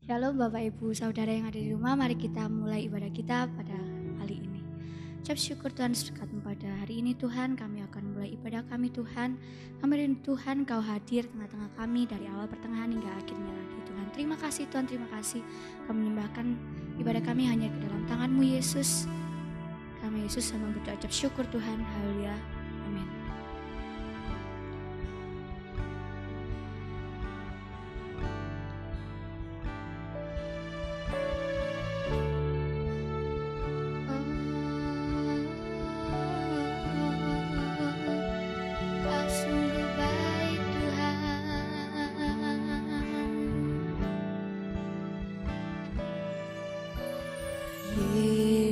Shalom Bapak Ibu Saudara yang ada di rumah, mari kita mulai ibadah kita pada kali ini. Ucap syukur Tuhan berkat pada hari ini Tuhan, kami akan mulai ibadah kami Tuhan. Kami rindu Tuhan Kau hadir tengah-tengah kami dari awal pertengahan hingga akhirnya lagi Tuhan. Terima kasih Tuhan, terima kasih. Kami menyembahkan ibadah kami hanya ke dalam tangan-Mu Yesus. Kami Yesus sama berdoa ucap syukur Tuhan, haleluya, amin.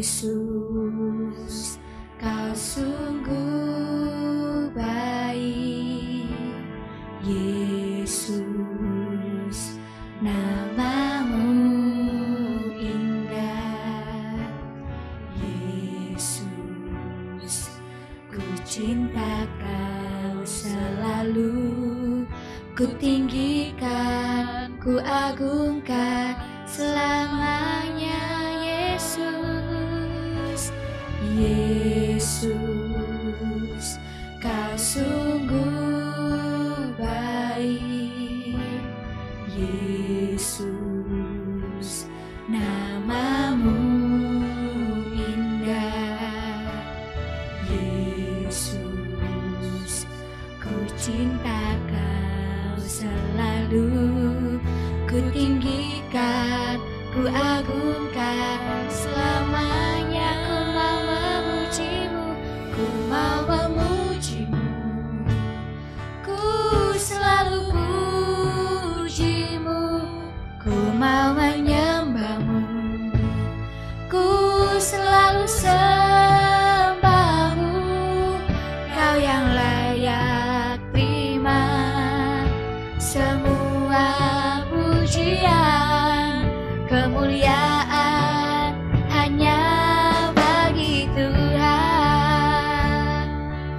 Yesus, Kau sungguh baik. Yesus, nama-Mu indah. Yesus, ku cinta Kau selalu. Ku tinggikan, ku agungkan selamanya. Yesus, Kau sungguh baik. Yesus, nama-Mu indah. Yesus, ku cinta Kau selalu. Ku tinggikan, ku agungkan selamanya. Ku mau memuji-Mu, ku selalu puji-Mu. Ku mau menyembah-Mu, ku selalu sembah-Mu. Kau yang layak terima semua pujian, kemuliaan hanya bagi Tuhan.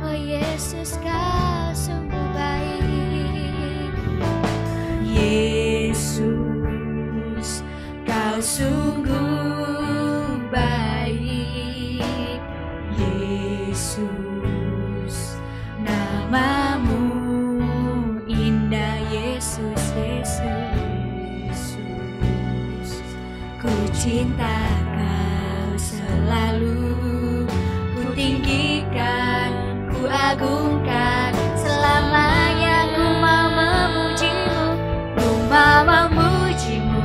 Oh Yesus, Kau sungguh baik. Yesus, Kau sungguh baik. Yesus, nama-Mu indah. Yesus, Yesus, ku cinta Kau selalu. Ku tinggikan, ku agungkan selamanya. Ku mau memuji-Mu, ku mau memuji-Mu.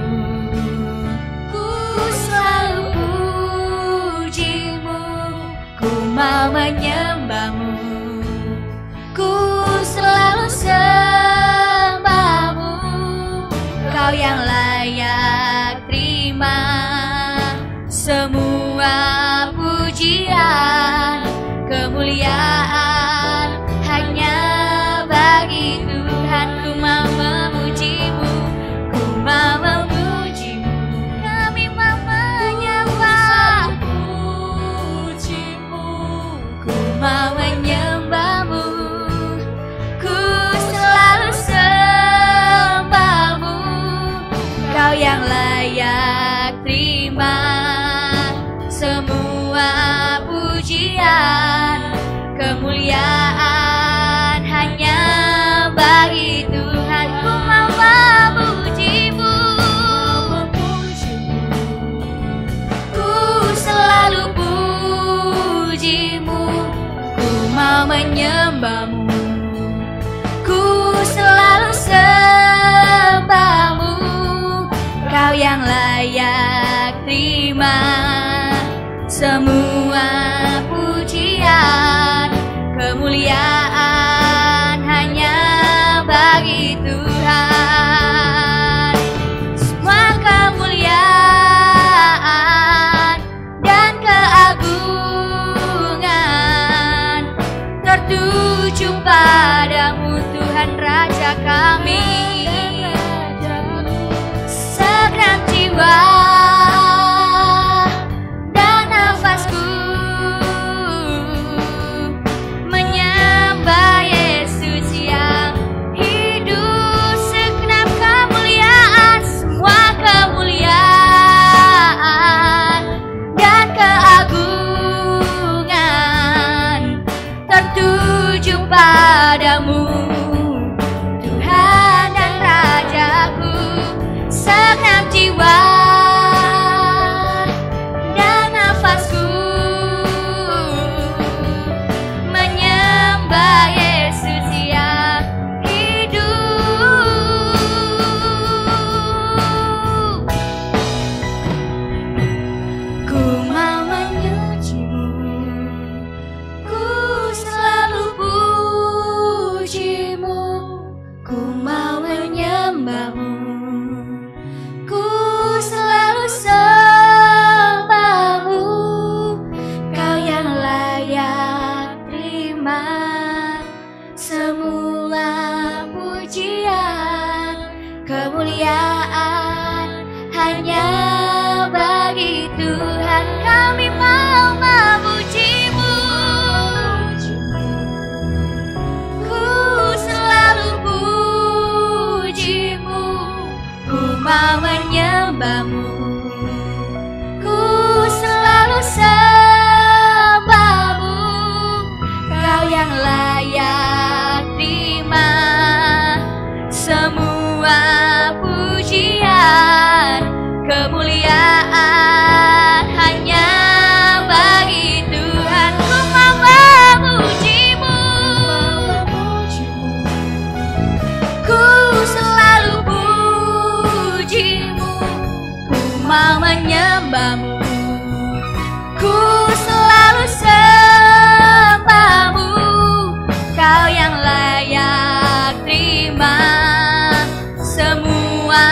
Ku selalu puji-Mu, ku mau menyembah-Mu, ku selalu sembah-Mu. Kau yang layak terima semua pujian, kemuliaan hanya bagi Tuhan. Ku mau memuji-Mu, ku mau memuji-Mu. Kami mau menyembah puji-Mu, ku mau menyembah-Mu, ku selalu sembah-Mu. Kau yang layak terima semua pujian, kemuliaan hanya bagi Tuhan. Ku mau memuji-Mu, ku selalu puji-Mu. Ku mau menyembah-Mu, ku selalu sembah-Mu. Kau yang layak terima semua pujian, kemuliaan hanya bagi Tuhan. Semua kemuliaan dan keagungan tertuju padamu Tuhan Raja kami. Segenap jiwa dan nafasku menyembah Yesus yang hidup. Segenap kemuliaan, semua kemuliaan terima semua pujian, kemuliaan hanya bagi Tuhan. Kami mau memuji-Mu, ku selalu puji-Mu, ku mau menyembah-Mu, ku selalu sembah-Mu, Kau yang layak terima semua pujian, kemuliaan hanya bagi Tuhan. Ku mau memuji-Mu, ku selalu puji-Mu, ku mau menyembah-Mu, ku selalu sembah-Mu, Kau yang layak terima semua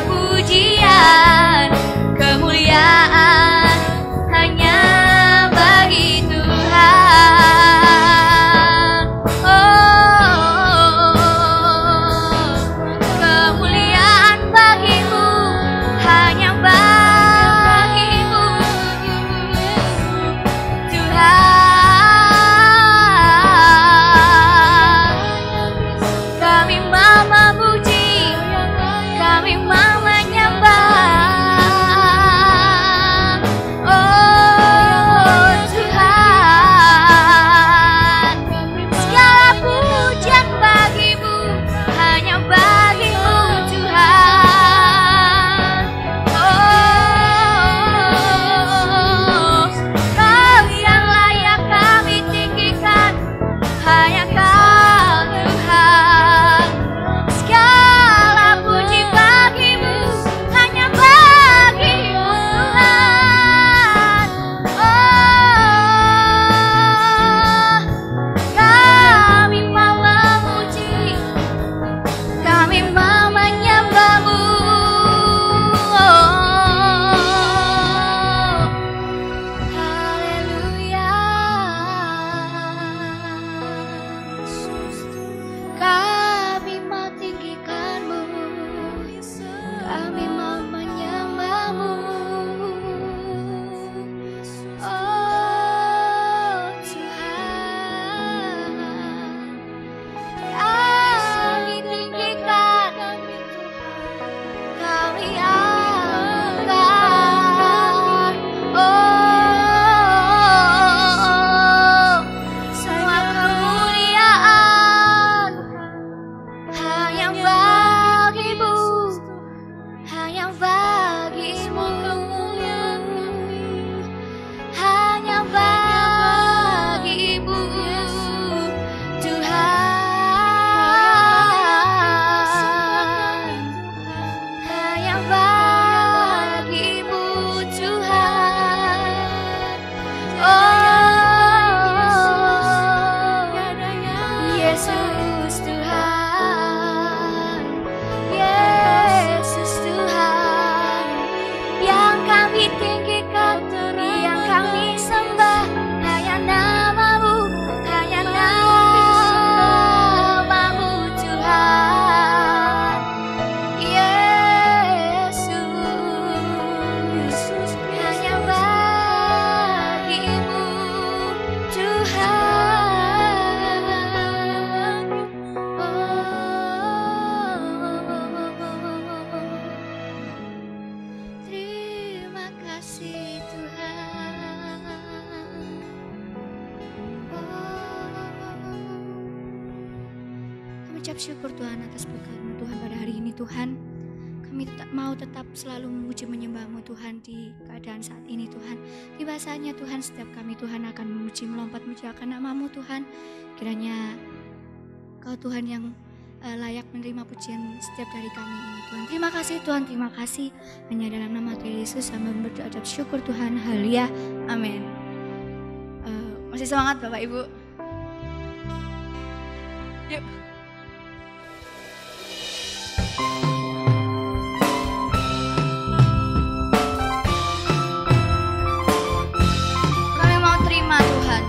pujian, kemuliaan hanya bagi Tuhan. Oh, kemuliaan bagi-Mu, hanya bagi-Mu, Tuhan. Kami mau memuji, kami mau menyembah. Oh Tuhan, segala pujian bagi-Mu, hanya bagi-Mu Tuhan. Oh, Kau yang layak kami tinggikan, hanya Kau Tuhan. Segala puji bagi-Mu, hanya bagi-Mu Tuhan. Oh, kami mau memuji, kami mau menyembah-Mu. Haleluya. Kami mau tinggikan-Mu, kami mau menyembah-Mu. Oh Tuhan, kami tinggikan, kami angkat. Oh, semua kemuliaan hanya bagi-Mu, hanya bagi-Mu, hanya bagi-Mu Tuhan, hanya bagi-Mu Tuhan. Oh, Yesus Tuhan, Yesus Tuhan, yang kami tinggikan, yang kami sembah, hanya nama-Mu, hanya nama-Mu Tuhan. Yesus, hanya bagi-Mu Tuhan. Terima kasih Tuhan. Kami ucap syukur Tuhan atas berkat-Mu Tuhan pada hari ini Tuhan. Kami mau tetap selalu memuji menyembah-Mu Tuhan di keadaan saat ini Tuhan. Tiba saatnya Tuhan, setiap kami Tuhan akan memuji, melompat memujiakan nama-Mu Tuhan. Kiranya Kau Tuhan yang layak menerima pujian setiap dari kami ini Tuhan. Terima kasih Tuhan, terima kasih. Hanya dalam nama Tuhan Yesus kami berdoa ucap syukur Tuhan. Haleluya, amin. Masih semangat Bapak Ibu? Yuk. Kami mau terima Tuhan.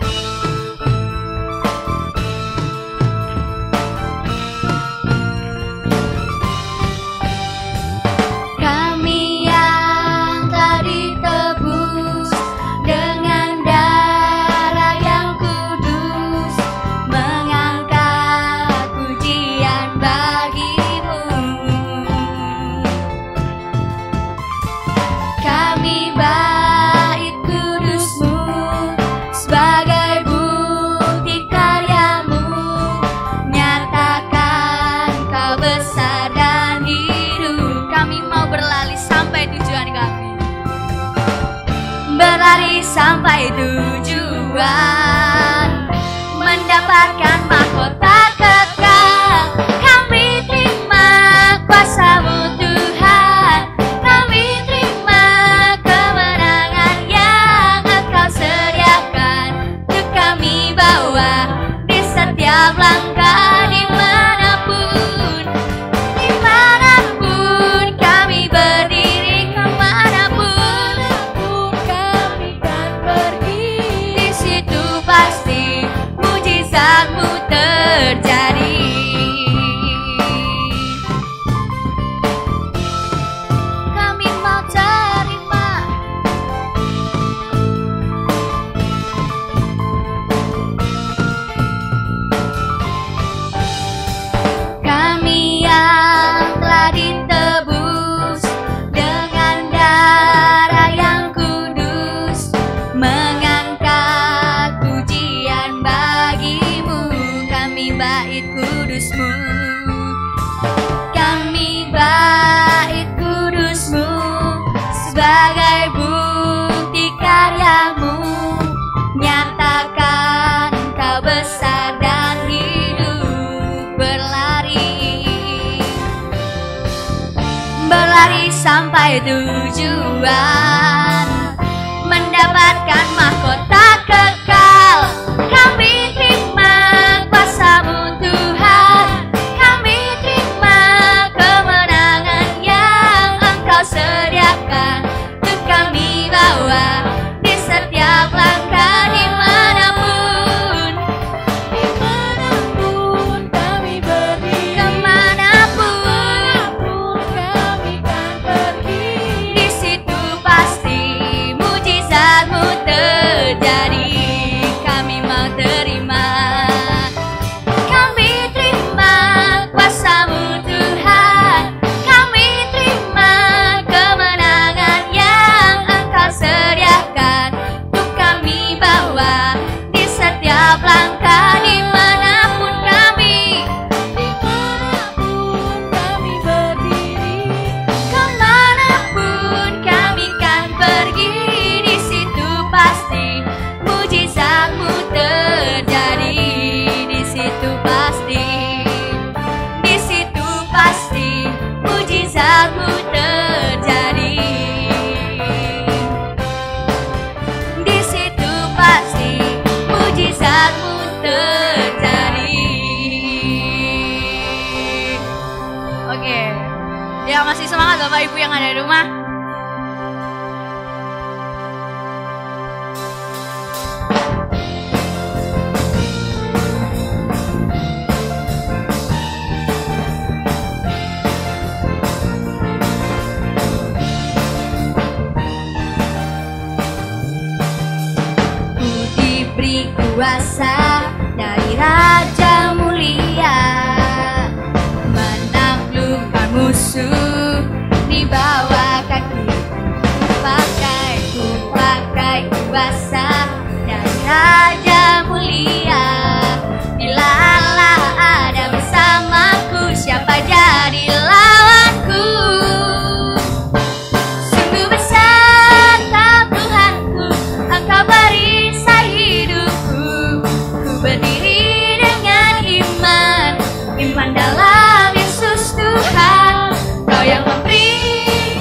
setiap langkah dimanapun kami berdiri, kemanapun kami kan pergi, di situ pasti mujizatmu terjadi. Kami mau terima, kami yang telah ditebus dengan darah yang kudus, mengangkat pujian bagimu. Kami bait kudusmu, kami bait kudusmu, sebagai bukti karyamu, nyatakan kau besar dan hidup. Berlari sampai tujuan, mendapatkan mahkota kekal. Kami terima kuasa-Mu Tuhan, kami terima kemenangan yang Engkau sediakan untuk kami bawa di setiap langkah dimanapun kami berdiri, kemanapun kami kan pergi, di situ pasti mujizatmu terjadi. Kami mau terima, kami terima kuasa-Mu Tuhan, kami terima kemenangan yang Engkau sediakan untuk kami bawa di setiap langkah dimanapun kami berdiri, kemanapun kami kan pergi, di situ pasti mujizatmu terjadi. Di situ pasti mujizatmu terjadi. Di situ pasti mujizatmu terjadi. Oke, ya masih semangat Bapak Ibu yang ada di rumah. Diberi kuasa dari Raja Mulia, menaklukkan musuh di bawah kaki. Pakai kuasa dari Raja Mulia. Bila Allah ada bersamaku, siapa jadi lawanku? Sungguh besar Kau Tuhanku, Engkau perisai hidupku. Ku berdiri dengan iman dalam Yesus Tuhan. Kau yang memberi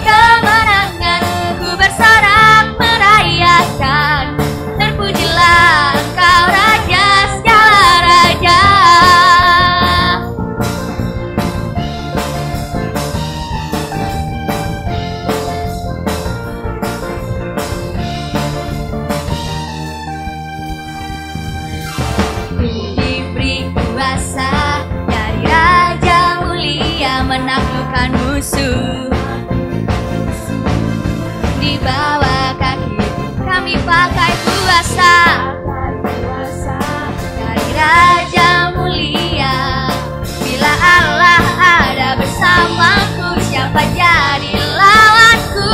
kemenangan, ku bersorak merayakan. Terpujilah Engkau Raja segala raja. Diberi kuasa dari Raja Mulia, menaklukkan musuh di bawah kaki. Kami pakai kuasa dari Raja Mulia. Bila Allah ada bersamaku, siapa jadi lawanku?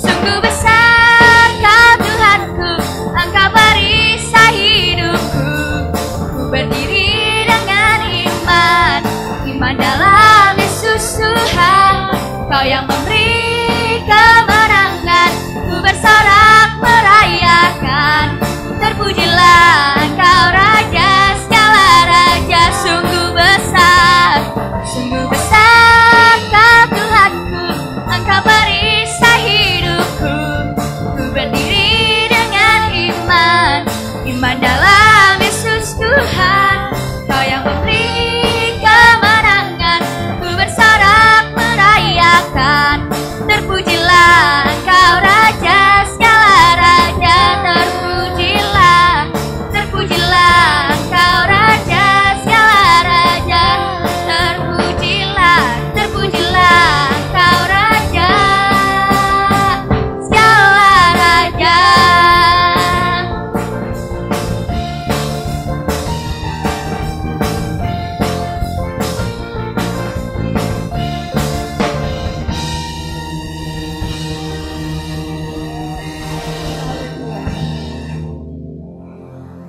Sungguh besar Kau Tuhanku, Engkau perisai hidupku. Ku berdiri dengan iman dalam Yesus Tuhan. Kau yang memberi kemenangan, ku bersorak merayakan. Terpujilah Engkau Raja segala raja. Sungguh besar Kau Tuhanku, Engkau perisai hidupku. Ku berdiri dengan iman dalam Yesus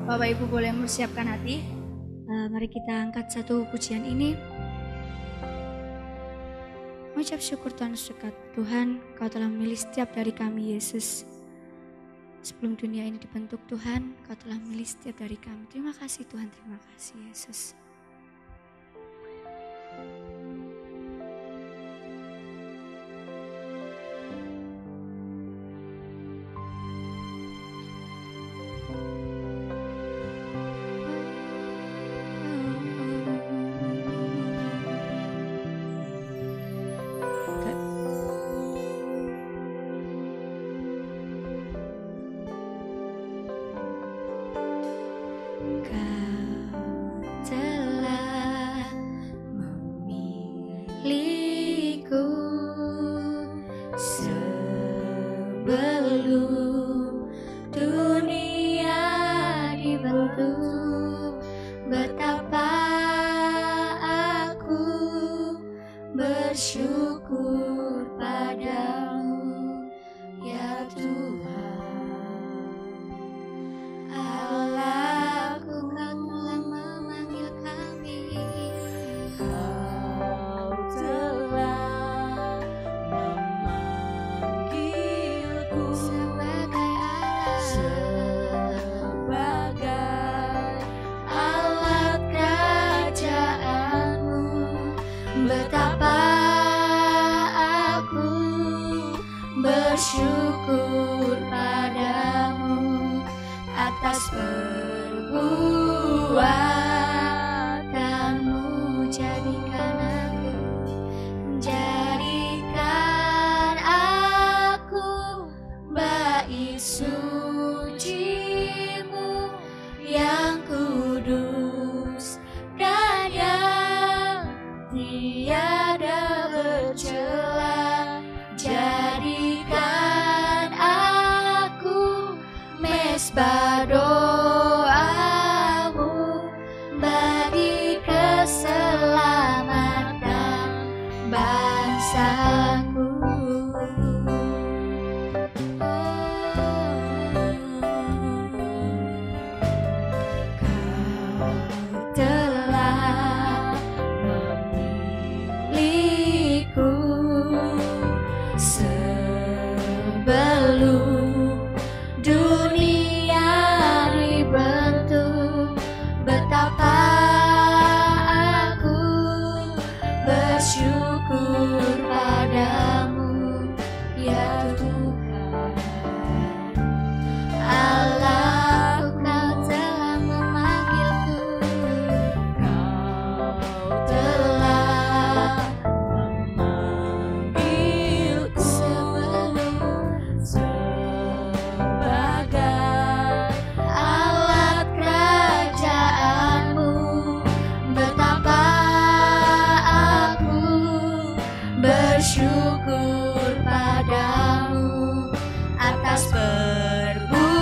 Bapak Ibu boleh mempersiapkan hati. Mari kita angkat satu pujian ini. Mengucap syukur Tuhan dekat. Tuhan, Kau telah memilih setiap dari kami, Yesus. Sebelum dunia ini dibentuk, Tuhan, Kau telah memilih setiap dari kami. Terima kasih Tuhan, terima kasih Yesus. Bersyukur padamu atas perbuatanmu. Jadikan aku bait suci-Mu yang kudus dan yang tiada bercela. Jadikan aku mesbah doamu bagi keselamatan bangsaku. Kau telah memilihku sebelum dunia dibentuk. Betapa aku bersyukur padamu, ya Tuhan Allah. Kau telah memanggilku, Kau telah memanggilku sebagai alat kerajaan-Mu. Betapa aku bersyukur padamu atas perbuatanmu.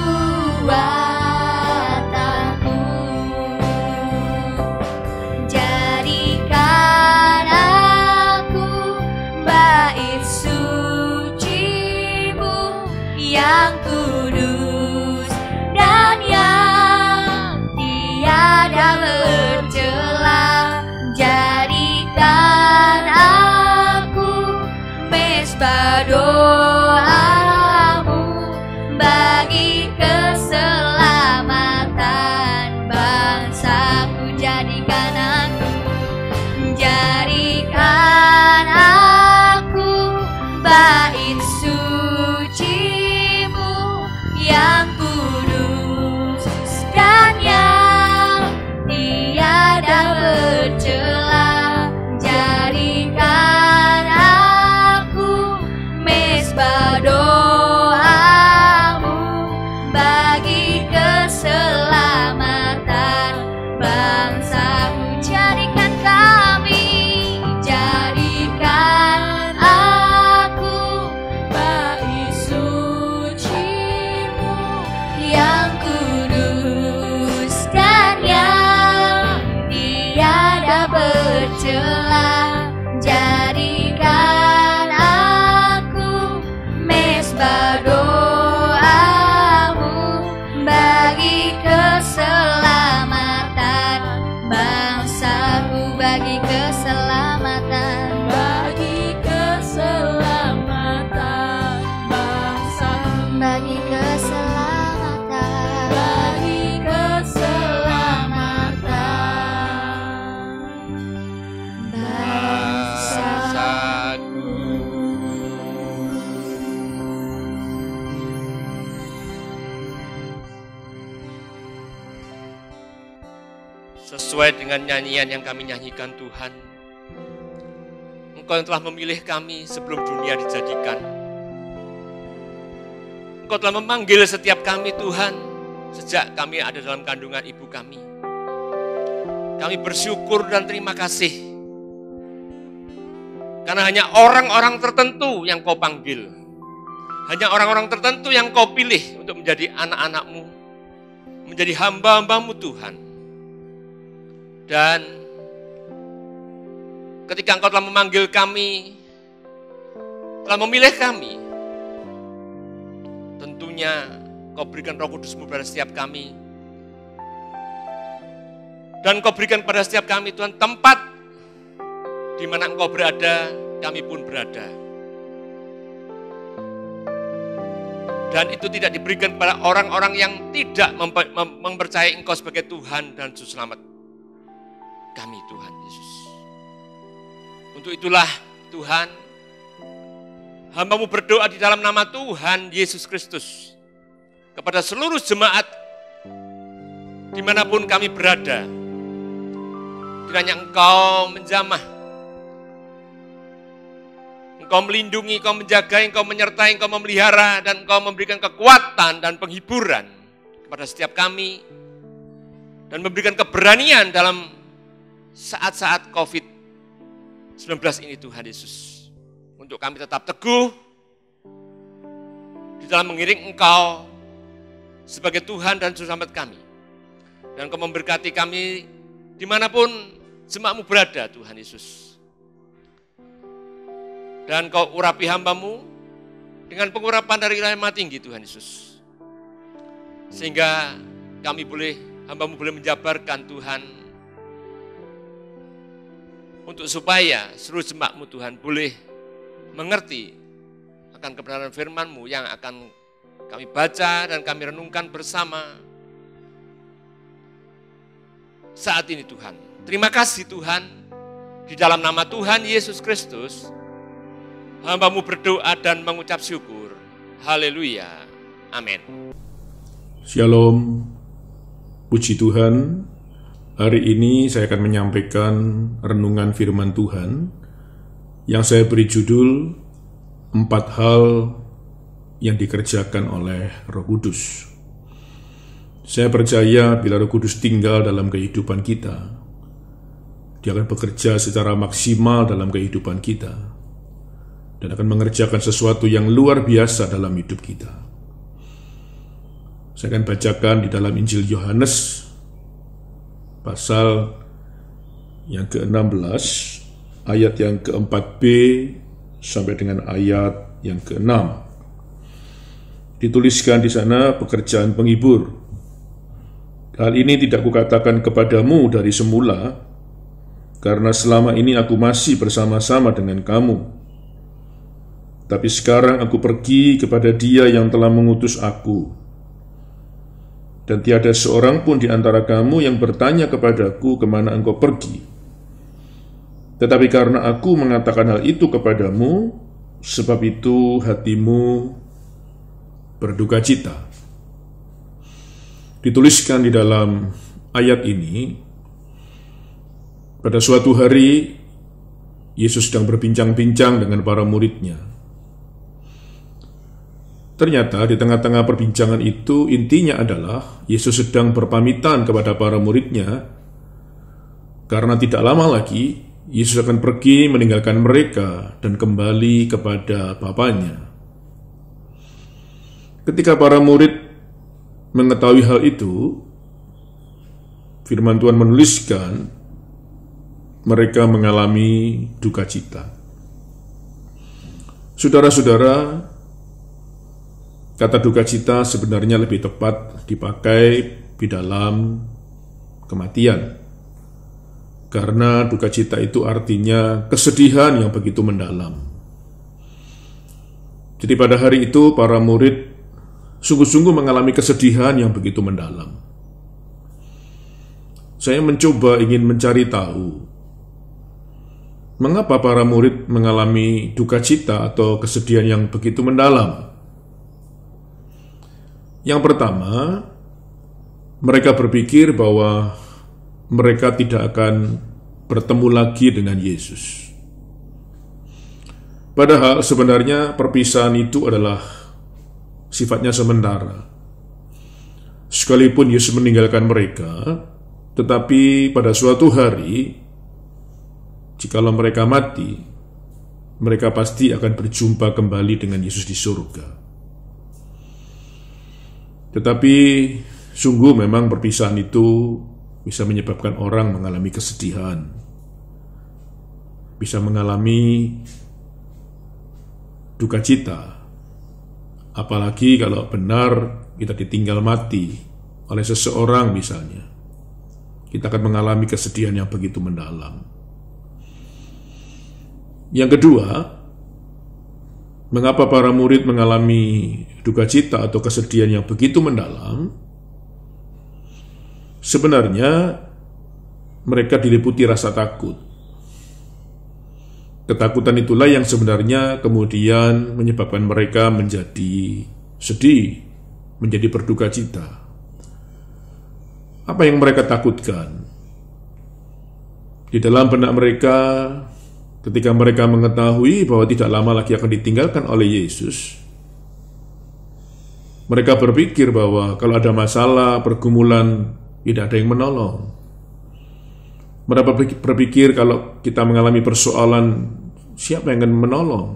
Jadikan aku bait suci-Mu yang kudus dan yang tiada bercela. Jadikan aku mesbah doamu bagi keselamatan bangsaku. Jadikan aku bait suci-Mu yang kudus dan yang tiada bercela. Jadikan aku mesbah doamu bagi keselamatan bangsaku. Jadikan aku bait suci-Mu yang kudus dan yang tiada bercela. Jadikan aku mesbah doamu bagi keselamatan sesuai dengan nyanyian yang kami nyanyikan Tuhan. Engkau yang telah memilih kami sebelum dunia dijadikan. Engkau telah memanggil setiap kami Tuhan, sejak kami ada dalam kandungan ibu kami. Kami bersyukur dan terima kasih. Karena hanya orang-orang tertentu yang kau panggil. Hanya orang-orang tertentu yang kau pilih untuk menjadi anak-anak-mu. Menjadi hamba-hamba-mu Tuhan. Dan ketika Engkau telah memanggil kami, telah memilih kami, tentunya Kau berikan Roh Kudus-Mu pada setiap kami. Dan Kau berikan pada setiap kami Tuhan tempat di mana Engkau berada, kami pun berada. Dan itu tidak diberikan kepada orang-orang yang tidak mempercayai Engkau sebagai Tuhan dan Juru Selamat kami, Tuhan Yesus. Untuk itulah Tuhan, hamba-Mu berdoa di dalam nama Tuhan Yesus Kristus kepada seluruh jemaat dimanapun kami berada. Kiranya Engkau menjamah, Engkau melindungi, Engkau menjaga, Engkau menyertai, Engkau memelihara, dan Engkau memberikan kekuatan dan penghiburan kepada setiap kami, dan memberikan keberanian dalam saat-saat COVID-19 ini Tuhan Yesus. Untuk kami tetap teguh di dalam mengiring Engkau sebagai Tuhan dan Juru Selamat kami. Dan Engkau memberkati kami dimanapun jemaat-Mu berada Tuhan Yesus. Dan Kau urapi hamba-Mu dengan pengurapan dari ilahi Maha Tinggi Tuhan Yesus. Sehingga kami hamba-Mu boleh menjabarkan Tuhan, untuk supaya seluruh jemaat-Mu Tuhan boleh mengerti akan kebenaran firman-Mu yang akan kami baca dan kami renungkan bersama saat ini Tuhan. Terima kasih Tuhan, di dalam nama Tuhan Yesus Kristus, hamba-Mu berdoa dan mengucap syukur. Haleluya. Amin. Shalom. Puji Tuhan. Hari ini saya akan menyampaikan renungan firman Tuhan yang saya beri judul 4 hal yang dikerjakan oleh Roh Kudus. Saya percaya bila Roh Kudus tinggal dalam kehidupan kita, Dia akan bekerja secara maksimal dalam kehidupan kita dan akan mengerjakan sesuatu yang luar biasa dalam hidup kita. Saya akan bacakan di dalam Injil Yohanes pasal yang ke-16 ayat yang ke-4b sampai dengan ayat yang ke-6. Dituliskan di sana pekerjaan penghibur. Hal ini tidak kukatakan kepadamu dari semula, karena selama ini aku masih bersama-sama dengan kamu. Tapi sekarang aku pergi kepada Dia yang telah mengutus aku. Dan tiada seorang pun di antara kamu yang bertanya kepadaku kemana engkau pergi. Tetapi karena aku mengatakan hal itu kepadamu, sebab itu hatimu berduka cita. Dituliskan di dalam ayat ini, pada suatu hari Yesus sedang berbincang-bincang dengan para muridnya. Ternyata di tengah-tengah perbincangan itu intinya adalah Yesus sedang berpamitan kepada para muridnya, karena tidak lama lagi Yesus akan pergi meninggalkan mereka dan kembali kepada Bapanya. Ketika para murid mengetahui hal itu, firman Tuhan menuliskan mereka mengalami duka cita. Saudara-saudara, kata duka cita sebenarnya lebih tepat dipakai di dalam kematian. Karena duka cita itu artinya kesedihan yang begitu mendalam. Jadi pada hari itu para murid sungguh-sungguh mengalami kesedihan yang begitu mendalam. Saya mencoba ingin mencari tahu mengapa para murid mengalami duka cita atau kesedihan yang begitu mendalam. Yang pertama, mereka berpikir bahwa mereka tidak akan bertemu lagi dengan Yesus. Padahal sebenarnya perpisahan itu adalah sifatnya sementara. Sekalipun Yesus meninggalkan mereka, tetapi pada suatu hari, jikalau mereka mati, mereka pasti akan berjumpa kembali dengan Yesus di surga. Tetapi sungguh memang perpisahan itu bisa menyebabkan orang mengalami kesedihan, bisa mengalami duka cita, apalagi kalau benar kita ditinggal mati oleh seseorang misalnya. Kita akan mengalami kesedihan yang begitu mendalam. Yang kedua, mengapa para murid mengalami duka cita atau kesedihan yang begitu mendalam? Sebenarnya mereka diliputi rasa takut. Ketakutan itulah yang sebenarnya kemudian menyebabkan mereka menjadi sedih, menjadi berduka cita. Apa yang mereka takutkan? Di dalam benak mereka, ketika mereka mengetahui bahwa tidak lama lagi akan ditinggalkan oleh Yesus, mereka berpikir bahwa kalau ada masalah, pergumulan, tidak ada yang menolong. Mereka berpikir kalau kita mengalami persoalan, siapa yang akan menolong?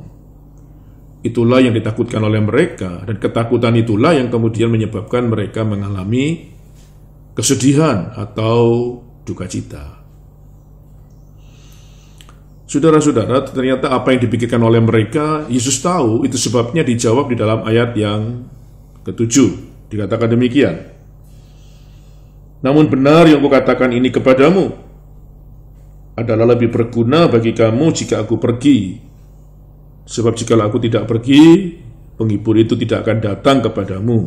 Itulah yang ditakutkan oleh mereka, dan ketakutan itulah yang kemudian menyebabkan mereka mengalami kesedihan atau duka cita. Saudara-saudara, ternyata apa yang dipikirkan oleh mereka, Yesus tahu, itu sebabnya dijawab di dalam ayat yang ke-7. Dikatakan demikian, namun benar yang kukatakan ini kepadamu adalah lebih berguna bagi kamu jika aku pergi. Sebab jikalau aku tidak pergi, penghibur itu tidak akan datang kepadamu.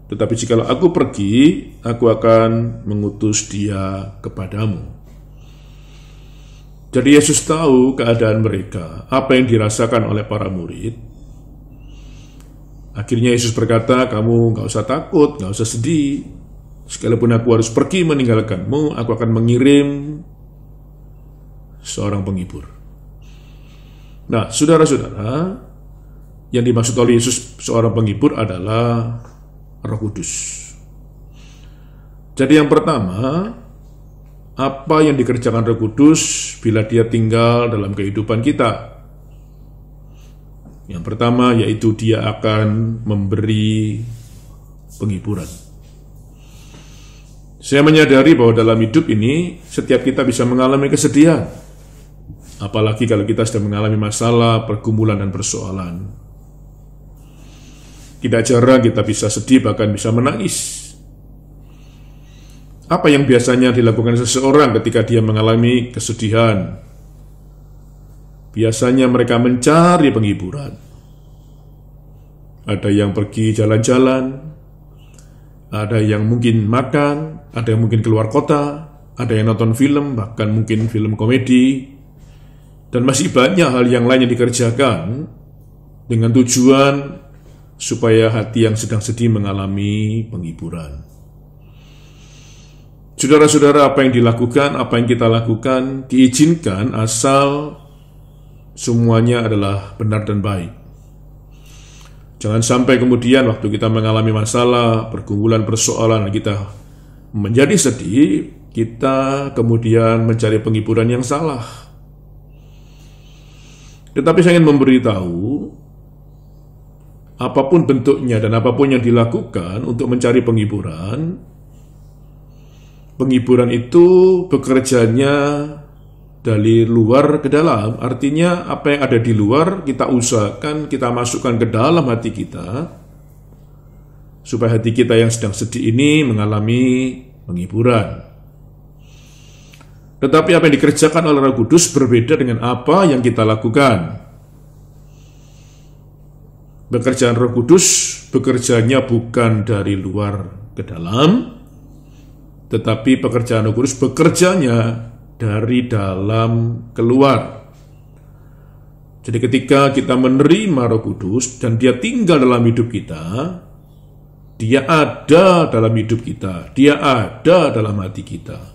Tetapi jikalau aku pergi, aku akan mengutus dia kepadamu. Jadi Yesus tahu keadaan mereka, apa yang dirasakan oleh para murid. Akhirnya Yesus berkata, kamu gak usah takut, gak usah sedih. Sekalipun aku harus pergi meninggalkanmu, aku akan mengirim seorang penghibur. Nah, saudara-saudara, yang dimaksud oleh Yesus seorang penghibur adalah Roh Kudus. Jadi yang pertama, apa yang dikerjakan Roh Kudus bila dia tinggal dalam kehidupan kita? Yang pertama yaitu dia akan memberi penghiburan. Saya menyadari bahwa dalam hidup ini setiap kita bisa mengalami kesedihan. Apalagi kalau kita sedang mengalami masalah, pergumulan dan persoalan. Tidak jarang kita bisa sedih, bahkan bisa menangis. Apa yang biasanya dilakukan seseorang ketika dia mengalami kesedihan? Biasanya mereka mencari penghiburan. Ada yang pergi jalan-jalan, ada yang mungkin makan, ada yang mungkin keluar kota, ada yang nonton film, bahkan mungkin film komedi, dan masih banyak hal yang lain yang dikerjakan dengan tujuan supaya hati yang sedang sedih mengalami penghiburan. Saudara-saudara, apa yang dilakukan, apa yang kita lakukan diizinkan asal semuanya adalah benar dan baik. Jangan sampai kemudian waktu kita mengalami masalah, pergumulan, persoalan, kita menjadi sedih, kita kemudian mencari penghiburan yang salah. Tetapi saya ingin memberitahu, apapun bentuknya dan apapun yang dilakukan untuk mencari penghiburan, penghiburan itu bekerjanya dari luar ke dalam. Artinya apa yang ada di luar kita usahakan, kita masukkan ke dalam hati kita, supaya hati kita yang sedang sedih ini mengalami penghiburan. Tetapi apa yang dikerjakan oleh Roh Kudus berbeda dengan apa yang kita lakukan. Pekerjaan Roh Kudus bekerjanya bukan dari luar ke dalam, tetapi pekerjaan Roh Kudus bekerjanya dari dalam keluar. Jadi ketika kita menerima Roh Kudus dan dia tinggal dalam hidup kita, dia ada dalam hidup kita, dia ada dalam hati kita.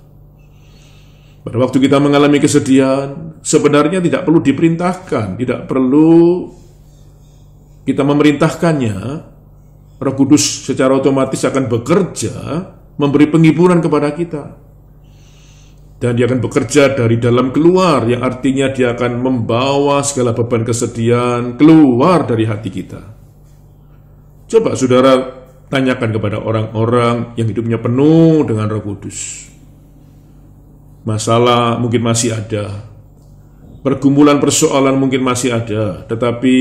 Pada waktu kita mengalami kesedihan, sebenarnya tidak perlu diperintahkan, tidak perlu kita memerintahkannya. Roh Kudus secara otomatis akan bekerja, memberi penghiburan kepada kita. Dan dia akan bekerja dari dalam keluar, yang artinya dia akan membawa segala beban kesedihan keluar dari hati kita. Coba saudara tanyakan kepada orang-orang yang hidupnya penuh dengan Roh Kudus. Masalah mungkin masih ada, pergumulan persoalan mungkin masih ada, tetapi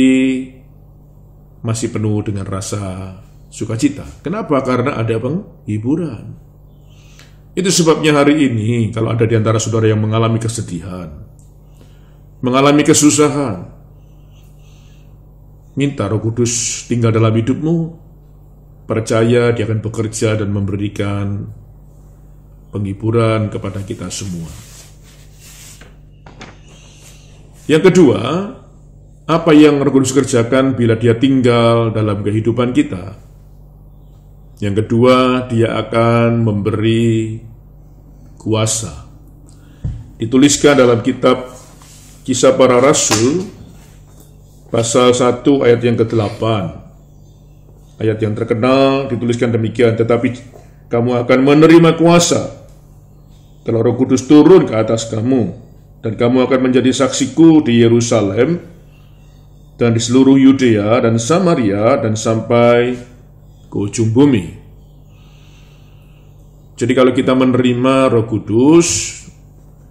masih penuh dengan rasa sukacita. Kenapa? Karena ada penghiburan. Itu sebabnya hari ini kalau ada di antara saudara yang mengalami kesedihan, mengalami kesusahan, minta Roh Kudus tinggal dalam hidupmu. Percaya dia akan bekerja dan memberikan penghiburan kepada kita semua. Yang kedua, apa yang Roh Kudus kerjakan bila dia tinggal dalam kehidupan kita? Yang kedua, dia akan memberi kuasa. Dituliskan dalam kitab Kisah Para Rasul, pasal 1 ayat yang ke-8. Ayat yang terkenal dituliskan demikian, tetapi kamu akan menerima kuasa kalau Roh Kudus turun ke atas kamu, dan kamu akan menjadi saksiku di Yerusalem dan di seluruh Yudea dan Samaria dan sampai ke ujung bumi. Jadi kalau kita menerima Roh Kudus,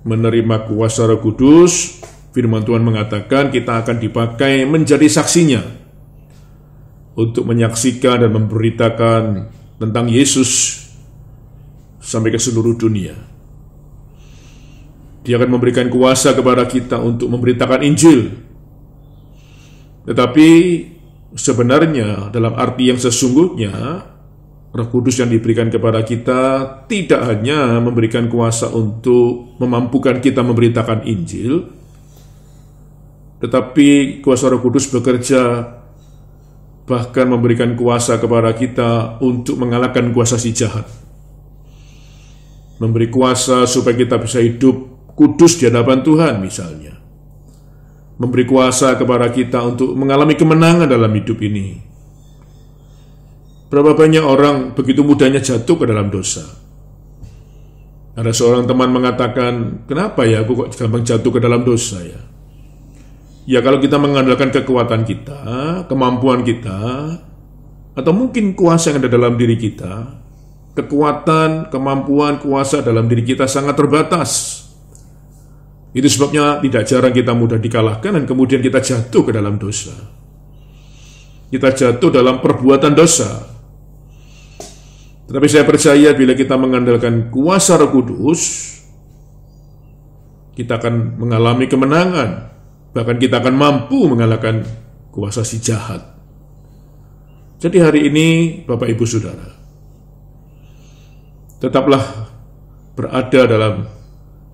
menerima kuasa Roh Kudus, firman Tuhan mengatakan kita akan dipakai menjadi saksinya untuk menyaksikan dan memberitakan tentang Yesus sampai ke seluruh dunia. Dia akan memberikan kuasa kepada kita untuk memberitakan Injil. Tetapi sebenarnya dalam arti yang sesungguhnya, Roh Kudus yang diberikan kepada kita tidak hanya memberikan kuasa untuk memampukan kita memberitakan Injil, tetapi kuasa Roh Kudus bekerja bahkan memberikan kuasa kepada kita untuk mengalahkan kuasa si jahat. Memberi kuasa supaya kita bisa hidup kudus di hadapan Tuhan misalnya. Memberi kuasa kepada kita untuk mengalami kemenangan dalam hidup ini. Berapa banyak orang begitu mudahnya jatuh ke dalam dosa. Ada seorang teman mengatakan, kenapa ya aku kok gampang jatuh ke dalam dosa ya? Ya kalau kita mengandalkan kekuatan kita, kemampuan kita, atau mungkin kuasa yang ada dalam diri kita, kekuatan, kemampuan, kuasa dalam diri kita sangat terbatas. Itu sebabnya tidak jarang kita mudah dikalahkan dan kemudian kita jatuh ke dalam dosa. Kita jatuh dalam perbuatan dosa. Tetapi saya percaya bila kita mengandalkan kuasa Roh Kudus, kita akan mengalami kemenangan. Bahkan kita akan mampu mengalahkan kuasa si jahat. Jadi hari ini Bapak Ibu Saudara, tetaplah berada dalam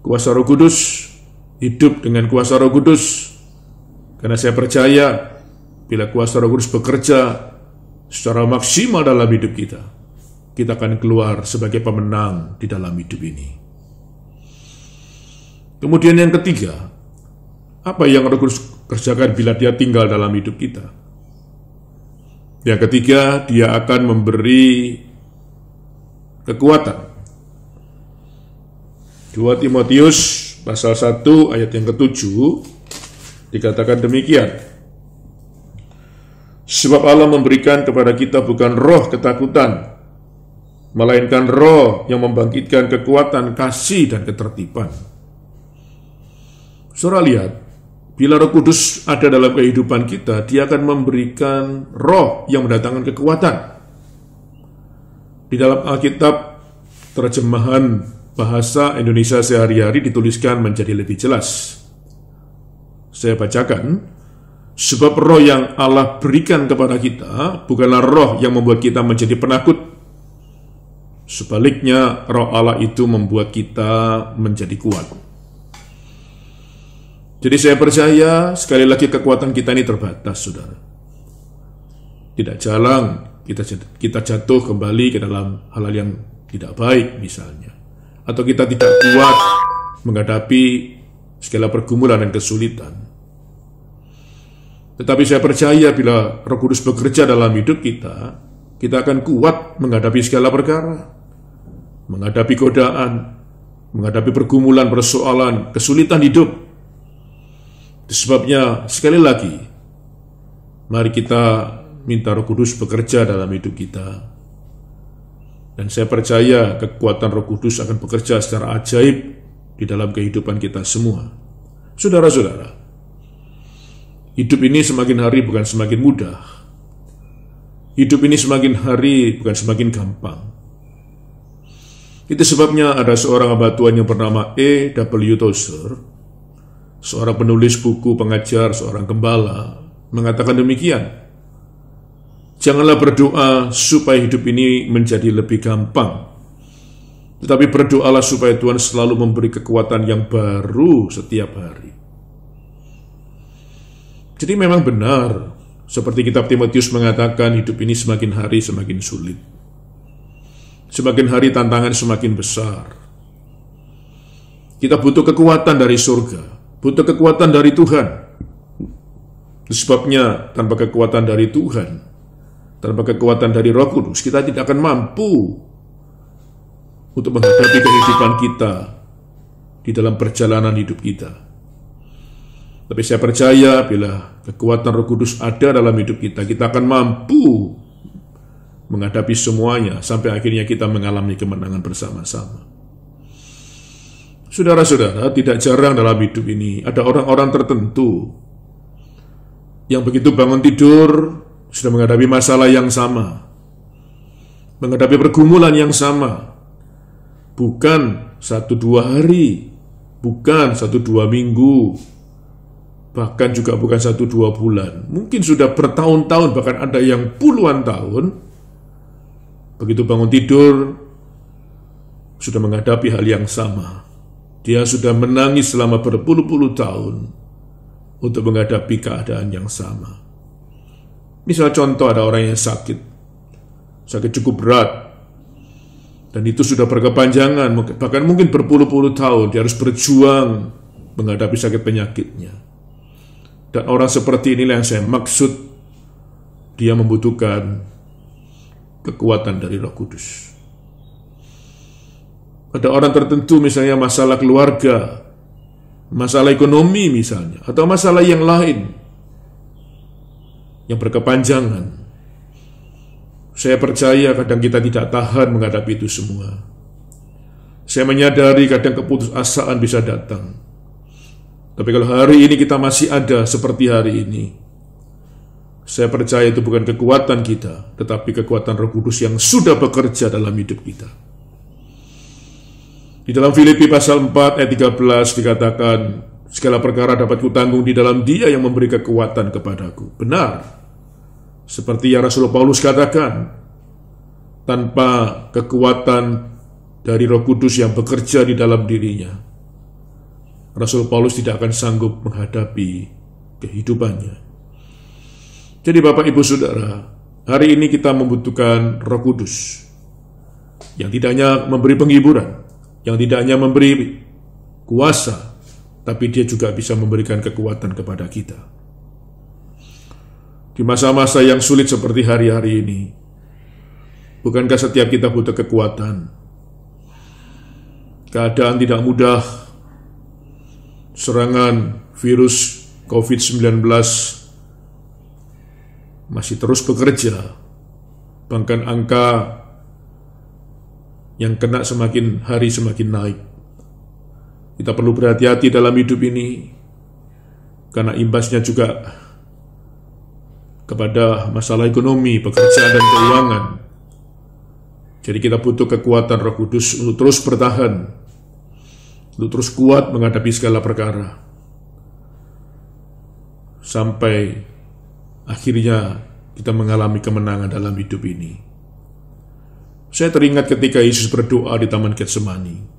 kuasa Roh Kudus, hidup dengan kuasa Roh Kudus, karena saya percaya bila kuasa Roh Kudus bekerja secara maksimal dalam hidup kita, kita akan keluar sebagai pemenang di dalam hidup ini. Kemudian yang ketiga, apa yang Roh Kudus kerjakan bila dia tinggal dalam hidup kita? Yang ketiga, dia akan memberi kekuatan. 2 Timotius pasal 1 ayat yang ke-7 dikatakan demikian. Sebab Allah memberikan kepada kita bukan roh ketakutan, melainkan roh yang membangkitkan kekuatan, kasih, dan ketertiban. Saudara lihat, bila Roh Kudus ada dalam kehidupan kita, dia akan memberikan roh yang mendatangkan kekuatan. Di dalam Alkitab, terjemahan bahasa Indonesia sehari-hari dituliskan menjadi lebih jelas. Saya bacakan, sebab roh yang Allah berikan kepada kita bukanlah roh yang membuat kita menjadi penakut. Sebaliknya, roh Allah itu membuat kita menjadi kuat. Jadi saya percaya sekali lagi kekuatan kita ini terbatas, saudara. Tidak jarang kita jatuh kembali ke dalam hal-hal yang tidak baik misalnya. Atau kita tidak kuat menghadapi segala pergumulan dan kesulitan. Tetapi saya percaya bila Roh Kudus bekerja dalam hidup kita, kita akan kuat menghadapi segala perkara, menghadapi godaan, menghadapi pergumulan, persoalan, kesulitan hidup. Itu sebabnya sekali lagi, mari kita minta Roh Kudus bekerja dalam hidup kita. Dan saya percaya kekuatan Roh Kudus akan bekerja secara ajaib di dalam kehidupan kita semua. Saudara-saudara, hidup ini semakin hari bukan semakin mudah. Hidup ini semakin hari bukan semakin gampang. Itu sebabnya ada seorang hamba Tuhan yang bernama E.W. Tozer, seorang penulis buku, pengajar, seorang gembala, mengatakan demikian. Janganlah berdoa supaya hidup ini menjadi lebih gampang, tetapi berdoalah supaya Tuhan selalu memberi kekuatan yang baru setiap hari. Jadi memang benar, seperti kitab Timotius mengatakan, hidup ini semakin hari semakin sulit. Semakin hari tantangan semakin besar. Kita butuh kekuatan dari surga, butuh kekuatan dari Tuhan. Sebabnya tanpa kekuatan dari Tuhan, tanpa kekuatan dari Roh Kudus, kita tidak akan mampu untuk menghadapi kehidupan kita di dalam perjalanan hidup kita. Tapi saya percaya bila kekuatan Roh Kudus ada dalam hidup kita, kita akan mampu menghadapi semuanya sampai akhirnya kita mengalami kemenangan bersama-sama. Saudara-saudara, tidak jarang dalam hidup ini ada orang-orang tertentu yang begitu bangun tidur sudah menghadapi masalah yang sama, menghadapi pergumulan yang sama. Bukan 1-2 hari, bukan 1-2 minggu, bahkan juga bukan 1-2 bulan. Mungkin sudah bertahun-tahun, bahkan ada yang puluhan tahun. Begitu bangun tidur, sudah menghadapi hal yang sama. Dia sudah menangis selama berpuluh-puluh tahun untuk menghadapi keadaan yang sama. Misal contoh, ada orang yang sakit cukup berat, dan itu sudah berkepanjangan, bahkan mungkin berpuluh-puluh tahun, dia harus berjuang menghadapi sakit penyakitnya. Dan orang seperti inilah yang saya maksud, dia membutuhkan kekuatan dari Roh Kudus. Ada orang tertentu misalnya masalah keluarga, masalah ekonomi misalnya, atau masalah yang lain yang berkepanjangan. Saya percaya kadang kita tidak tahan menghadapi itu semua. Saya menyadari kadang keputusasaan bisa datang. Tapi kalau hari ini kita masih ada seperti hari ini, saya percaya itu bukan kekuatan kita, tetapi kekuatan Roh Kudus yang sudah bekerja dalam hidup kita. Di dalam Filipi pasal 4 ayat 13 dikatakan, segala perkara dapat kutanggung di dalam Dia yang memberi kekuatan kepadaku. Benar, seperti yang Rasul Paulus katakan, tanpa kekuatan dari Roh Kudus yang bekerja di dalam dirinya, Rasul Paulus tidak akan sanggup menghadapi kehidupannya. Jadi Bapak Ibu Saudara, hari ini kita membutuhkan Roh Kudus yang tidak hanya memberi penghiburan, yang tidak hanya memberi kuasa, tapi dia juga bisa memberikan kekuatan kepada kita. Di masa-masa yang sulit seperti hari-hari ini, bukankah setiap kita butuh kekuatan? Keadaan tidak mudah, serangan virus COVID-19 masih terus bekerja, bahkan angka yang kena semakin hari semakin naik. Kita perlu berhati-hati dalam hidup ini, karena imbasnya juga kepada masalah ekonomi, pekerjaan, dan keuangan. Jadi kita butuh kekuatan Roh Kudus untuk terus bertahan, untuk terus kuat menghadapi segala perkara, sampai akhirnya kita mengalami kemenangan dalam hidup ini. Saya teringat ketika Yesus berdoa di Taman Getsemani.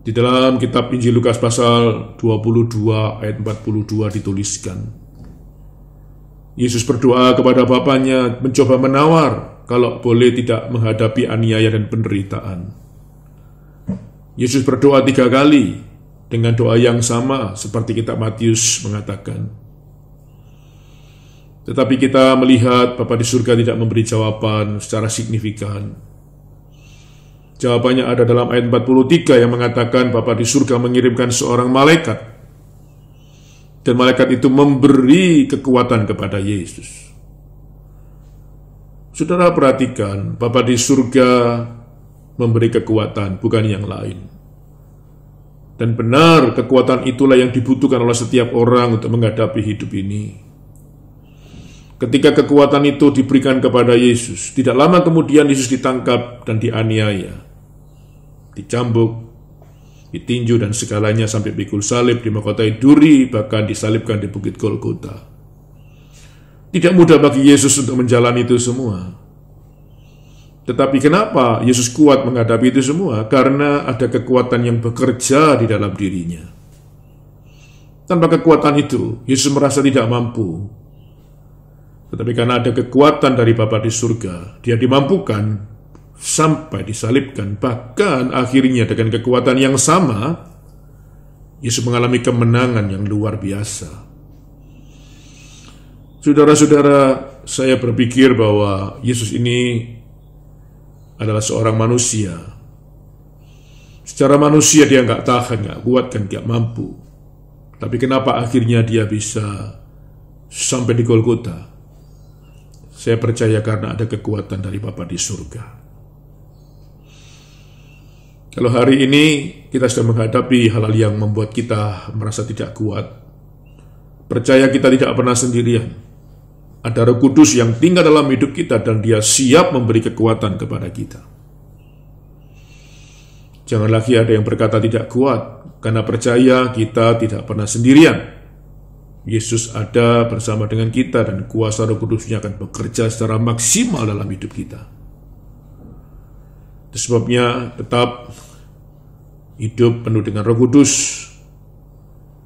Di dalam kitab Injil Lukas pasal 22 ayat 42 dituliskan, Yesus berdoa kepada Bapanya, mencoba menawar kalau boleh tidak menghadapi aniaya dan penderitaan. Yesus berdoa 3 kali dengan doa yang sama seperti kitab Matius mengatakan. Tetapi kita melihat Bapa di surga tidak memberi jawaban secara signifikan. Jawabannya ada dalam ayat 43 yang mengatakan Bapa di surga mengirimkan seorang malaikat. Dan malaikat itu memberi kekuatan kepada Yesus. Saudara perhatikan, Bapa di surga memberi kekuatan, bukan yang lain. Dan benar, kekuatan itulah yang dibutuhkan oleh setiap orang untuk menghadapi hidup ini. Ketika kekuatan itu diberikan kepada Yesus, tidak lama kemudian Yesus ditangkap dan dianiaya, dicambuk, ditinju dan segalanya sampai pikul salib, dimahkotai duri, bahkan disalibkan di Bukit Golgota. Tidak mudah bagi Yesus untuk menjalani itu semua. Tetapi kenapa Yesus kuat menghadapi itu semua? Karena ada kekuatan yang bekerja di dalam dirinya. Tanpa kekuatan itu, Yesus merasa tidak mampu. Tetapi karena ada kekuatan dari Bapa di surga, dia dimampukan sampai disalibkan. Bahkan akhirnya dengan kekuatan yang sama, Yesus mengalami kemenangan yang luar biasa. Saudara-saudara, saya berpikir bahwa Yesus ini adalah seorang manusia. Secara manusia dia nggak tahan, nggak kuat, kan nggak mampu. Tapi kenapa akhirnya dia bisa sampai di Golgota? Saya percaya karena ada kekuatan dari Bapa di surga. Kalau hari ini kita sedang menghadapi hal-hal yang membuat kita merasa tidak kuat, percaya kita tidak pernah sendirian. Ada Roh Kudus yang tinggal dalam hidup kita dan dia siap memberi kekuatan kepada kita. Jangan lagi ada yang berkata tidak kuat, karena percaya kita tidak pernah sendirian. Yesus ada bersama dengan kita dan kuasa Roh Kudusnya akan bekerja secara maksimal dalam hidup kita. Itu sebabnya tetap hidup penuh dengan Roh Kudus.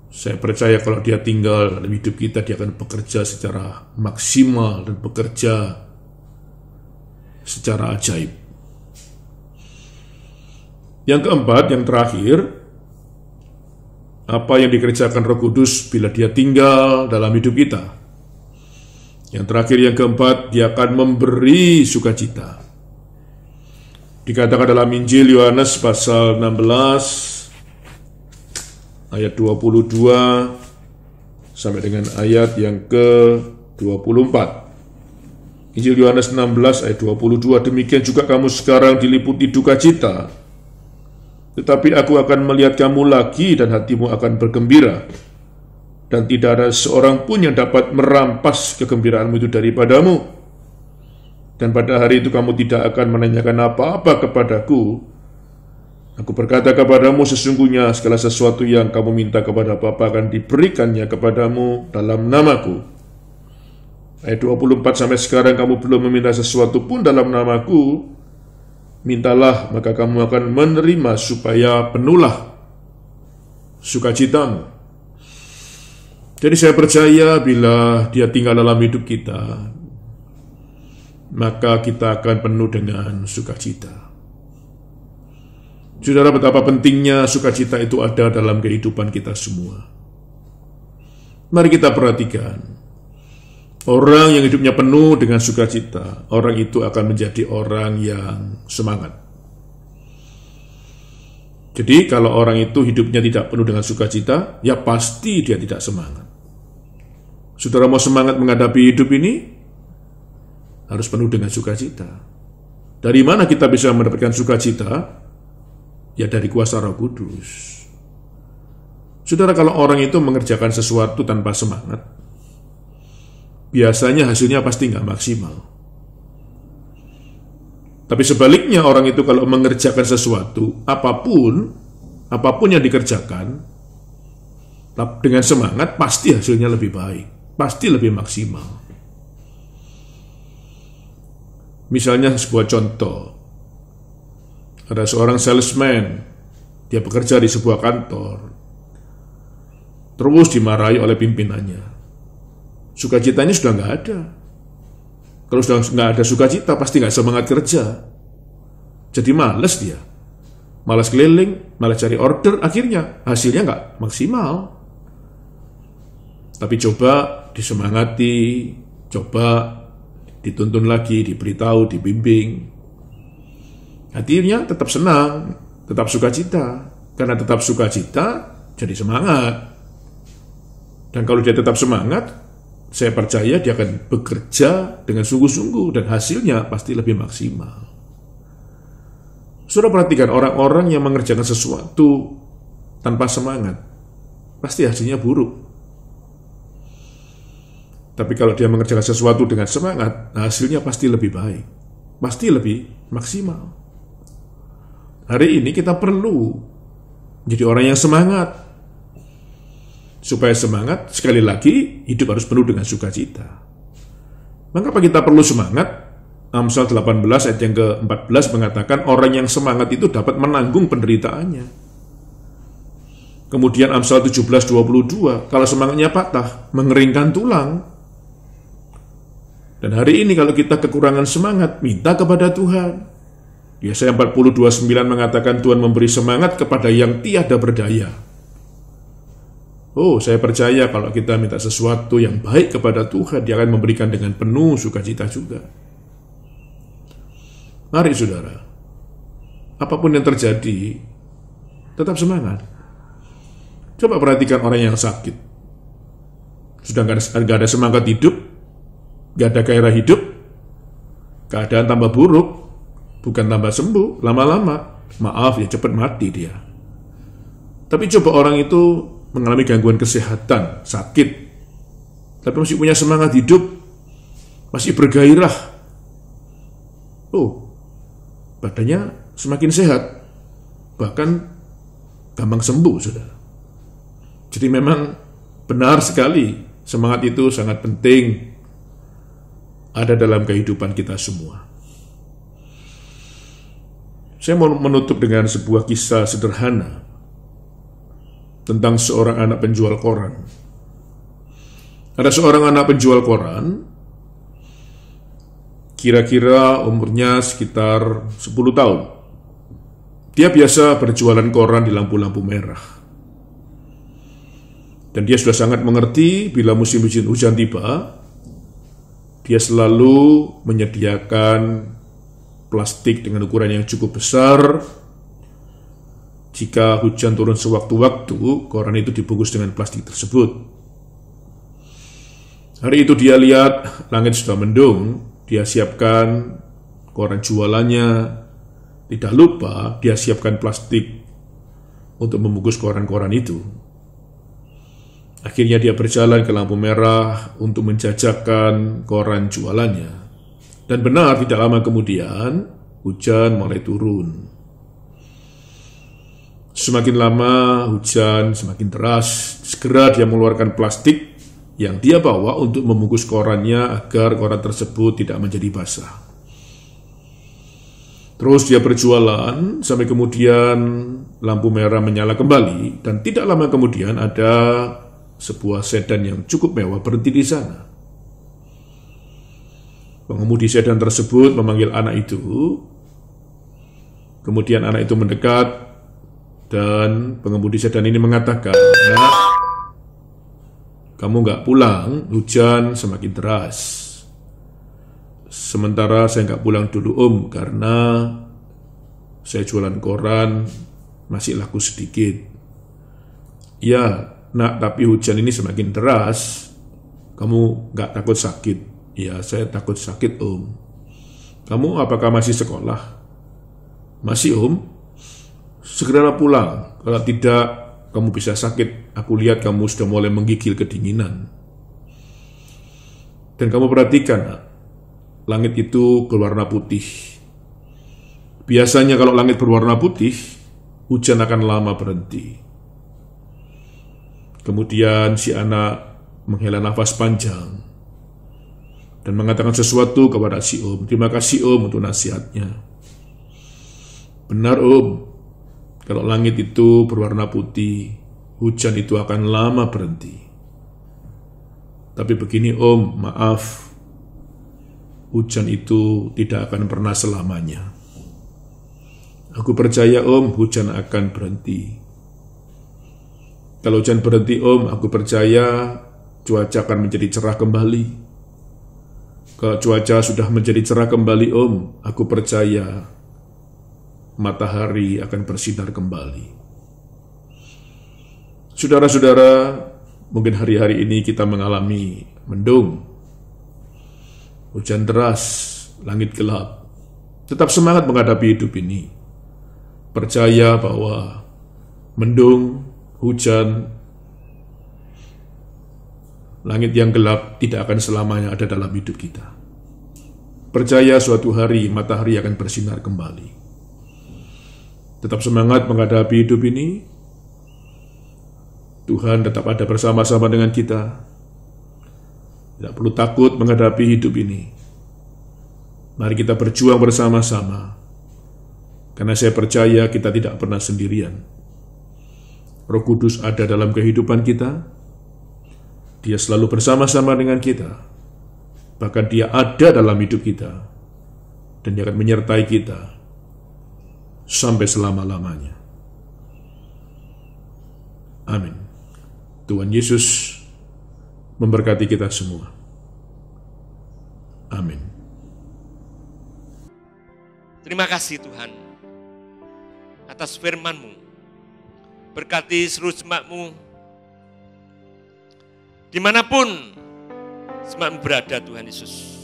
Saya percaya kalau dia tinggal dalam hidup kita, dia akan bekerja secara maksimal dan bekerja secara ajaib. Yang keempat, yang terakhir, apa yang dikerjakan Roh Kudus bila dia tinggal dalam hidup kita? Yang terakhir, yang keempat, dia akan memberi sukacita. Dikatakan dalam Injil Yohanes pasal 16, ayat 22 sampai dengan ayat yang ke-24. Injil Yohanes 16 ayat 22, demikian juga kamu sekarang diliputi duka cita, tetapi aku akan melihat kamu lagi dan hatimu akan bergembira, dan tidak ada seorang pun yang dapat merampas kegembiraanmu itu daripadamu. Dan pada hari itu kamu tidak akan menanyakan apa-apa kepadaku. Aku berkata kepadamu, sesungguhnya segala sesuatu yang kamu minta kepada Bapa akan diberikannya kepadamu dalam namaku. Ayat 24, sampai sekarang kamu belum meminta sesuatu pun dalam namaku. Mintalah, maka kamu akan menerima supaya penuhlah sukacitamu. Jadi saya percaya bila dia tinggal dalam hidup kita, maka kita akan penuh dengan sukacita. Saudara, betapa pentingnya sukacita itu ada dalam kehidupan kita semua. Mari kita perhatikan. Orang yang hidupnya penuh dengan sukacita, orang itu akan menjadi orang yang semangat. Jadi kalau orang itu hidupnya tidak penuh dengan sukacita, ya pasti dia tidak semangat. Saudara mau semangat menghadapi hidup ini, harus penuh dengan sukacita. Dari mana kita bisa mendapatkan sukacita? Ya dari kuasa Roh Kudus. Saudara, kalau orang itu mengerjakan sesuatu tanpa semangat, biasanya hasilnya pasti nggak maksimal. Tapi sebaliknya, orang itu kalau mengerjakan sesuatu, apapun yang dikerjakan, dengan semangat, pasti hasilnya lebih baik, pasti lebih maksimal. Misalnya sebuah contoh, ada seorang salesman, dia bekerja di sebuah kantor, terus dimarahi oleh pimpinannya. Sukacitanya sudah nggak ada. Kalau sudah nggak ada sukacita, pasti nggak semangat kerja. Jadi males dia. malas keliling, malas cari order, akhirnya hasilnya nggak maksimal. Tapi coba disemangati, coba dituntun lagi, diberitahu, dibimbing. Hatinya tetap senang, tetap sukacita. Karena tetap sukacita, jadi semangat. Dan kalau dia tetap semangat, saya percaya dia akan bekerja dengan sungguh-sungguh dan hasilnya pasti lebih maksimal. Saudara perhatikan orang-orang yang mengerjakan sesuatu tanpa semangat, pasti hasilnya buruk. Tapi kalau dia mengerjakan sesuatu dengan semangat, hasilnya pasti lebih baik, pasti lebih maksimal. Hari ini kita perlu menjadi orang yang semangat. Supaya semangat, sekali lagi, hidup harus penuh dengan sukacita. Mengapa kita perlu semangat? Amsal 18 ayat yang ke-14 mengatakan orang yang semangat itu dapat menanggung penderitaannya. Kemudian Amsal 17:22, kalau semangatnya patah, mengeringkan tulang. Dan hari ini kalau kita kekurangan semangat, minta kepada Tuhan. Yesaya 42:9 mengatakan Tuhan memberi semangat kepada yang tiada berdaya. Oh, saya percaya kalau kita minta sesuatu yang baik kepada Tuhan, Dia akan memberikan dengan penuh sukacita juga. Mari saudara, apapun yang terjadi, tetap semangat. Coba perhatikan orang yang sakit. Sudah gak ada semangat hidup, gak ada gairah hidup, keadaan tambah buruk, bukan tambah sembuh, lama-lama, maaf ya cepat mati dia. Tapi coba orang itu mengalami gangguan kesehatan, sakit, tapi masih punya semangat hidup, masih bergairah. Oh, badannya semakin sehat, bahkan gampang sembuh, saudara. Jadi memang benar sekali, semangat itu sangat penting ada dalam kehidupan kita semua. Saya mau menutup dengan sebuah kisah sederhana tentang seorang anak penjual koran. Ada seorang anak penjual koran, kira-kira umurnya sekitar 10 tahun. Dia biasa berjualan koran di lampu-lampu merah. Dan dia sudah sangat mengerti bila musim hujan tiba, dia selalu menyediakan plastik dengan ukuran yang cukup besar. Jika hujan turun sewaktu-waktu, koran itu dibungkus dengan plastik tersebut. Hari itu dia lihat langit sudah mendung, dia siapkan koran jualannya. Tidak lupa dia siapkan plastik untuk membungkus koran-koran itu. Akhirnya dia berjalan ke lampu merah untuk menjajakan koran jualannya. Dan benar tidak lama kemudian hujan mulai turun. Semakin lama hujan semakin deras. Segera dia mengeluarkan plastik yang dia bawa untuk membungkus korannya agar koran tersebut tidak menjadi basah. Terus dia berjualan sampai kemudian lampu merah menyala kembali dan tidak lama kemudian ada sebuah sedan yang cukup mewah berhenti di sana. Pengemudi sedan tersebut memanggil anak itu. Kemudian anak itu mendekat dan pengemudi sedan ini mengatakan, "Nak, kamu nggak pulang, hujan semakin deras. Sementara saya nggak pulang dulu karena saya jualan koran masih laku sedikit." "Ya nak, tapi hujan ini semakin deras, kamu nggak takut sakit?" "Ya, saya takut sakit om." "Kamu apakah masih sekolah?" "Masih om." "Segera pulang, kalau tidak kamu bisa sakit. Aku lihat kamu sudah mulai menggigil kedinginan." Dan kamu perhatikan, nak, langit itu berwarna putih. Biasanya kalau langit berwarna putih, hujan akan lama berhenti. Kemudian si anak menghela nafas panjang dan mengatakan sesuatu kepada si om. "Terima kasih om untuk nasihatnya." "Benar om, kalau langit itu berwarna putih, hujan itu akan lama berhenti. Tapi begini om, maaf, hujan itu tidak akan pernah selamanya." Aku percaya Om, hujan akan berhenti. Kalau hujan berhenti Om, aku percaya cuaca akan menjadi cerah kembali. Kalau cuaca sudah menjadi cerah kembali Om, aku percaya matahari akan bersinar kembali. Saudara-saudara, mungkin hari-hari ini kita mengalami mendung, hujan deras, langit gelap. Tetap semangat menghadapi hidup ini. Percaya bahwa mendung, hujan, langit yang gelap tidak akan selamanya ada dalam hidup kita. Percaya suatu hari matahari akan bersinar kembali. Tetap semangat menghadapi hidup ini. Tuhan tetap ada bersama-sama dengan kita. Tidak perlu takut menghadapi hidup ini. Mari kita berjuang bersama-sama. Karena saya percaya kita tidak pernah sendirian. Roh Kudus ada dalam kehidupan kita. Dia selalu bersama-sama dengan kita. Bahkan Dia ada dalam hidup kita. Dan Dia akan menyertai kita sampai selama-lamanya. Amin. Tuhan Yesus memberkati kita semua. Amin. Terima kasih Tuhan atas firman-Mu. Berkati seluruh jemaat-Mu dimanapun jemaat-Mu berada Tuhan Yesus.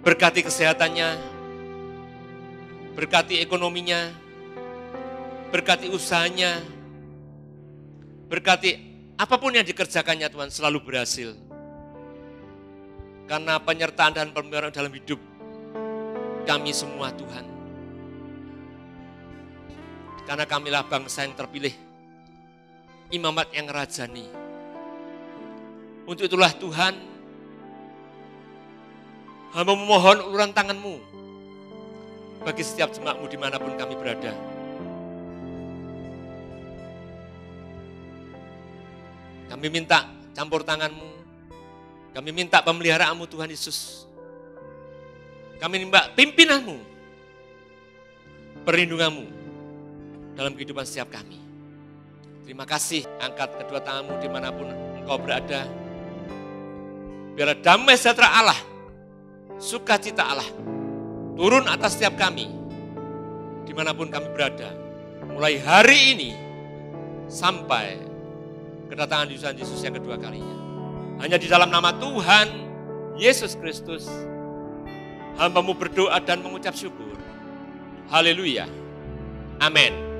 Berkati kesehatannya, berkati ekonominya, berkati usahanya, berkati apapun yang dikerjakannya Tuhan selalu berhasil. Karena penyertaan dan pemeliharaan dalam hidup kami semua Tuhan. Karena kamilah bangsa yang terpilih, imamat yang rajani. Untuk itulah Tuhan, hamba memohon uluran tangan-Mu bagi setiap jemaat-Mu dimanapun kami berada. Kami minta campur tangan-Mu, kami minta pemeliharaan-Mu Tuhan Yesus. Kami minta pimpinan-Mu, perlindungan-Mu dalam kehidupan setiap kami. Terima kasih, angkat kedua tangan-Mu dimanapun Engkau berada. Biarlah damai sejahtera Allah, sukacita Allah, turun atas setiap kami, dimanapun kami berada. Mulai hari ini, sampai kedatangan Tuhan Yesus yang kedua kalinya. Hanya di dalam nama Tuhan Yesus Kristus, hamba-Mu berdoa dan mengucap syukur. Haleluya. Amin.